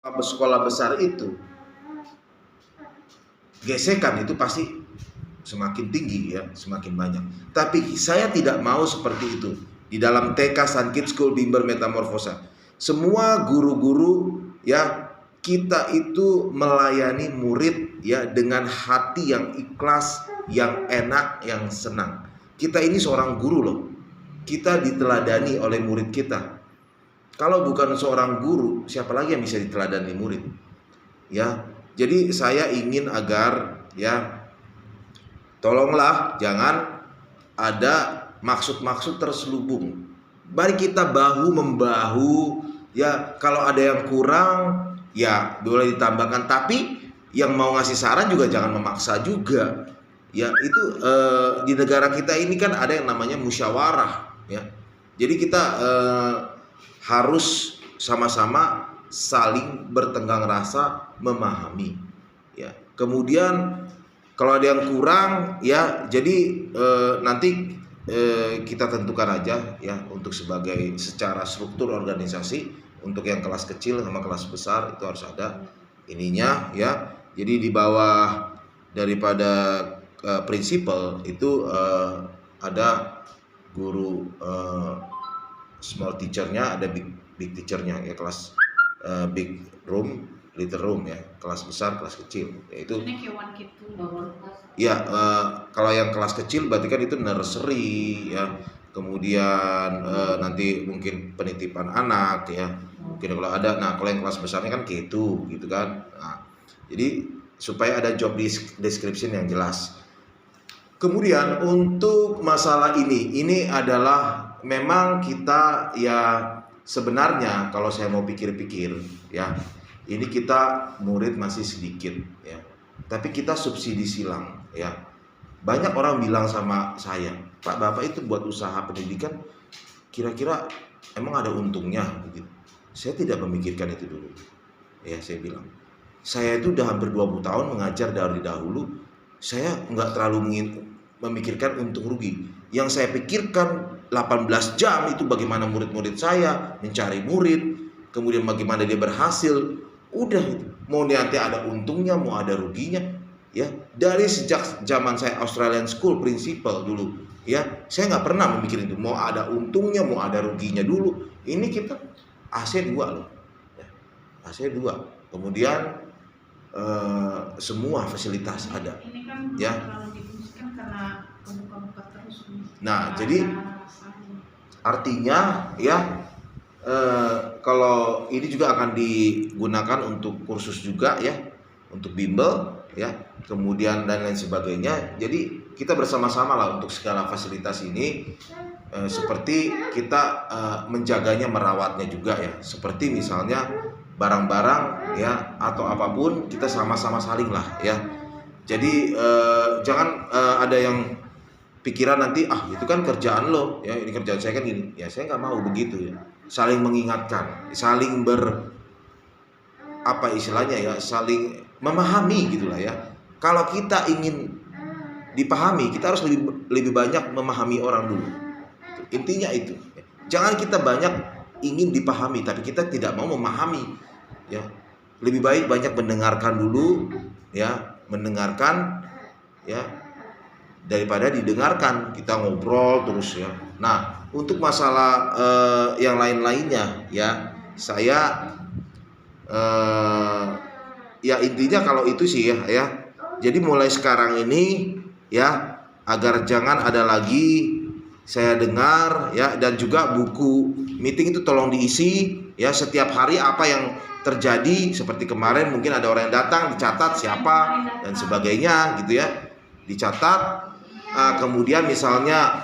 sekolah besar itu, gesekan itu pasti semakin tinggi ya, semakin banyak. Tapi saya tidak mau seperti itu. Di dalam TK Sun Kids School Bimber Metamorfosa, semua guru-guru ya, kita itu melayani murid ya dengan hati yang ikhlas, yang enak, yang senang. Kita ini seorang guru loh. Kita diteladani oleh murid kita. Kalau bukan seorang guru, siapa lagi yang bisa diteladani murid? Ya, jadi saya ingin agar ya, tolonglah jangan ada maksud-maksud terselubung. Mari kita bahu membahu ya. Kalau ada yang kurang ya boleh ditambahkan, tapi yang mau ngasih saran juga jangan memaksa juga. Ya itu di negara kita ini kan ada yang namanya musyawarah ya. Jadi kita harus sama-sama saling bertenggang rasa, memahami ya. Kemudian kalau ada yang kurang ya, jadi nanti kita tentukan aja ya, untuk sebagai secara struktur organisasi. Untuk yang kelas kecil sama kelas besar itu harus ada ininya ya. Jadi di bawah daripada prinsipal itu ada guru small teachernya, ada big teachernya ya. Kelas big room, little room ya, kelas besar, kelas kecil yaitu ya. Kalau yang kelas kecil berarti kan itu nursery ya. Kemudian nanti mungkin penitipan anak ya, mungkin kalau ada. Nah kalau yang kelas besarnya kan K2 gitu kan. Nah, jadi supaya ada job description yang jelas. Kemudian untuk masalah ini adalah memang kita ya, sebenarnya kalau saya mau pikir-pikir ya, ini kita murid masih sedikit ya, tapi kita subsidi silang ya. Banyak orang bilang sama saya, Pak, Bapak itu buat usaha pendidikan kira-kira emang ada untungnya begitu. Saya tidak memikirkan itu dulu ya. Saya bilang, saya itu udah hampir 20 tahun mengajar dari dahulu. Saya nggak terlalu memikirkan untung rugi. Yang saya pikirkan 18 jam itu bagaimana murid-murid saya mencari murid, kemudian bagaimana dia berhasil. Udah itu, mau nanti ada untungnya, mau ada ruginya ya. Dari sejak zaman saya Australian School Principal dulu ya, saya nggak pernah memikirin itu mau ada untungnya, mau ada ruginya dulu. Ini kita AC 2 loh ya. AC 2, kemudian semua fasilitas ada. Ini kan ya. Karena kebuka-buka terus. Nah, jadi artinya ya, kalau ini juga akan digunakan untuk kursus juga ya, untuk bimbel ya, kemudian dan lain sebagainya. Jadi kita bersama-sama lah untuk segala fasilitas ini, seperti kita menjaganya, merawatnya juga ya. Seperti misalnya barang-barang ya, atau apapun kita sama-sama saling lah ya. Jadi jangan ada yang pikiran nanti itu kan kerjaan lo ya, ini kerjaan saya kan gini ya. Saya nggak mau begitu ya. Saling mengingatkan, saling apa istilahnya ya, saling memahami gitulah ya. Kalau kita ingin dipahami, kita harus lebih banyak memahami orang dulu. Intinya itu. Jangan kita banyak ingin dipahami tapi kita tidak mau memahami ya. Lebih baik banyak mendengarkan dulu ya, mendengarkan ya, daripada didengarkan kita ngobrol terus ya. Nah untuk masalah yang lain-lainnya ya, saya ya intinya kalau itu sih ya. Jadi mulai sekarang ini ya, agar jangan ada lagi saya dengar ya, dan juga buku meeting itu tolong diisi ya, setiap hari apa yang terjadi. Seperti kemarin mungkin ada orang yang datang, dicatat siapa dan sebagainya gitu ya, dicatat. Kemudian misalnya